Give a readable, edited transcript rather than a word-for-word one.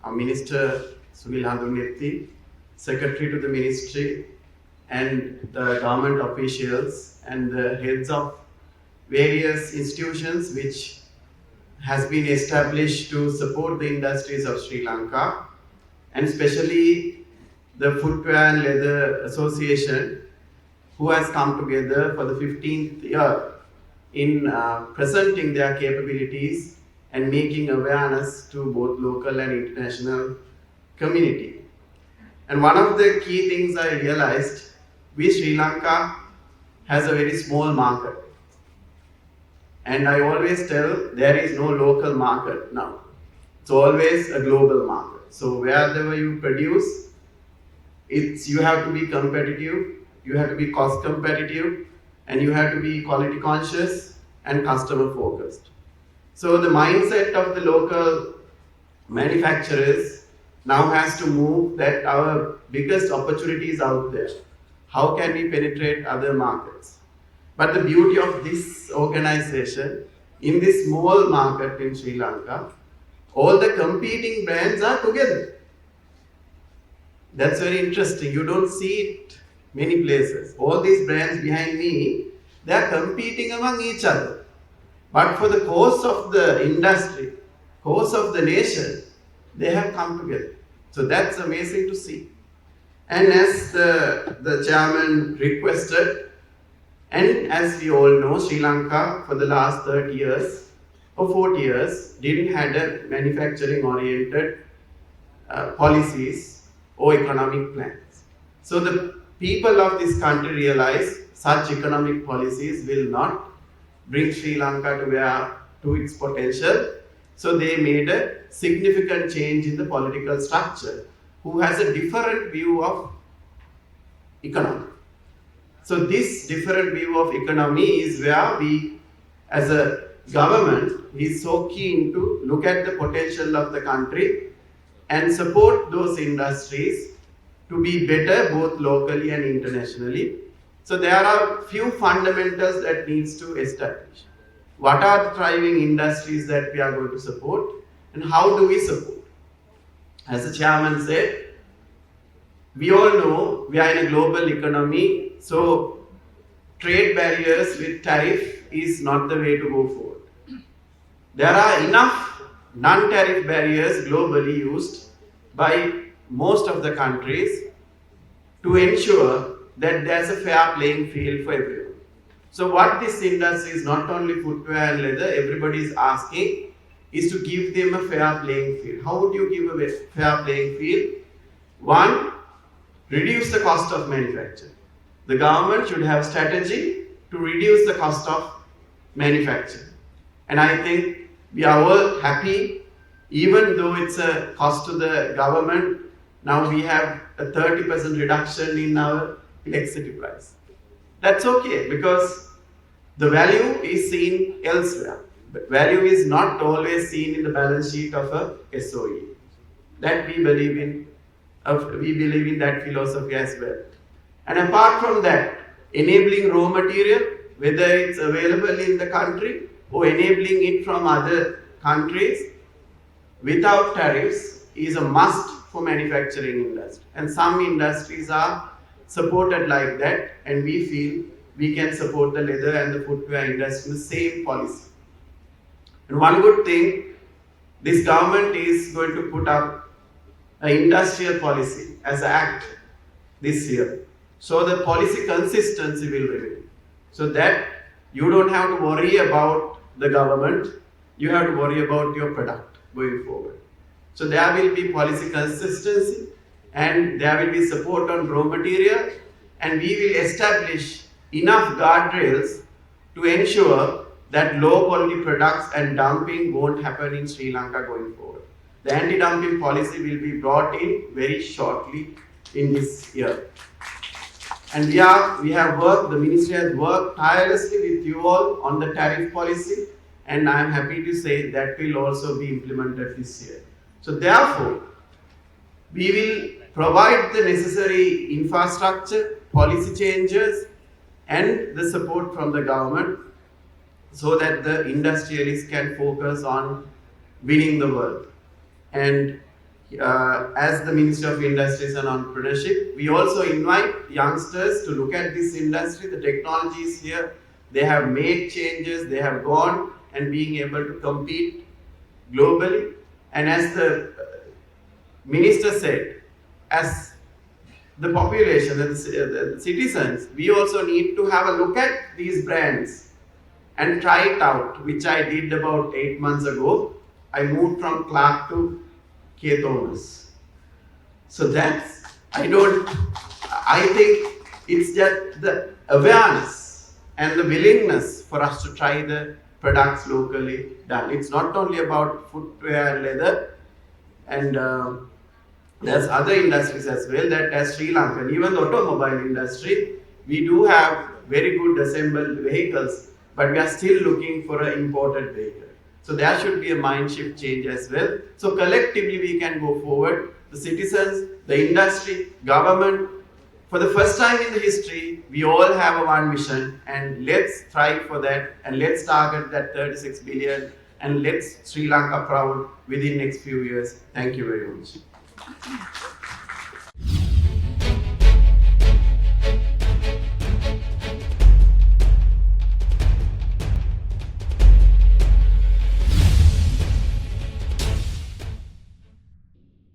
our Minister Sunil Handunetti, Secretary to the Ministry, and the government officials and the heads of various institutions which has been established to support the industries of Sri Lanka, and especially the Footwear and Leather Association, who has come together for the 15th year in presenting their capabilities and making awareness to both local and international community. And one of the key things I realized, we Sri Lanka has a very small market. And I always tell there is no local market now. It's always a global market. So wherever you produce, you have to be competitive, you have to be cost competitive, and you have to be quality conscious and customer focused. So the mindset of the local manufacturers now has to move that our biggest opportunity is out there. How can we penetrate other markets? But the beauty of this organization, in this small market in Sri Lanka, all the competing brands are together. That's very interesting. You don't see it many places. All these brands behind me, they are competing among each other. But for the cause of the industry, cause of the nation, they have come together. So that's amazing to see. And as the chairman requested, and as we all know, Sri Lanka for the last 30 years or 40 years didn't have a manufacturing oriented policies or economic plans. So the people of this country realize such economic policies will not bring Sri Lanka to its potential. So they made a significant change in the political structure, who has a different view of economy. So this different view of economy is where we, as a government, is so keen to look at the potential of the country and support those industries to be better both locally and internationally. So there are few fundamentals that needs to establish. What are the thriving industries that we are going to support, and how do we support? As the chairman said, we all know we are in a global economy, so trade barriers with tariff is not the way to go forward. There are enough non-tariff barriers globally used by most of the countries to ensure that there's a fair playing field for everyone. So what this industry is, not only footwear and leather, everybody is asking is to give them a fair playing field. How would you give a fair playing field? One, reduce the cost of manufacture. The government should have strategy to reduce the cost of manufacture. And I think we are all happy, even though it's a cost to the government. Now we have a 30% reduction in our electricity price. That's okay, because the value is seen elsewhere. But value is not always seen in the balance sheet of a SOE. That we believe in that philosophy as well. And apart from that, enabling raw material, whether it's available in the country or enabling it from other countries without tariffs, is a must for manufacturing industry. And some industries are supported like that, and we feel we can support the leather and the footwear industry in the same policy. And one good thing, this government is going to put up an industrial policy as an act this year. So the policy consistency will remain. So that you don't have to worry about the government, you have to worry about your product going forward. So there will be policy consistency, and there will be support on raw material, and we will establish enough guardrails to ensure that low quality products and dumping won't happen in Sri Lanka going forward. The anti-dumping policy will be brought in very shortly in this year. And we have worked, the ministry has worked tirelessly with you all on the tariff policy, and I am happy to say that will also be implemented this year. So therefore, we will provide the necessary infrastructure, policy changes, and the support from the government so that the industrialists can focus on winning the world. And as the Ministry of Industries and Entrepreneurship, we also invite youngsters to look at this industry. The technology is here. They have made changes. They have gone and being able to compete globally. And as the Minister said, as the population and the citizens, we also need to have a look at these brands and try it out, which I did about 8 months ago. I moved from Clark to K. Thomas. So that's, I think it's just the awareness and the willingness for us to try the products locally done. It's not only about footwear and leather, and there's other industries as well that as Sri Lanka, and even the automobile industry, we do have very good assembled vehicles, but we are still looking for an imported vehicle. So there should be a mind shift change as well. So collectively we can go forward. The citizens, the industry, government. For the first time in the history, we all have a one vision, and let's strive for that, and let's target that 36 billion, and let's Sri Lanka proud within next few years. Thank you very much.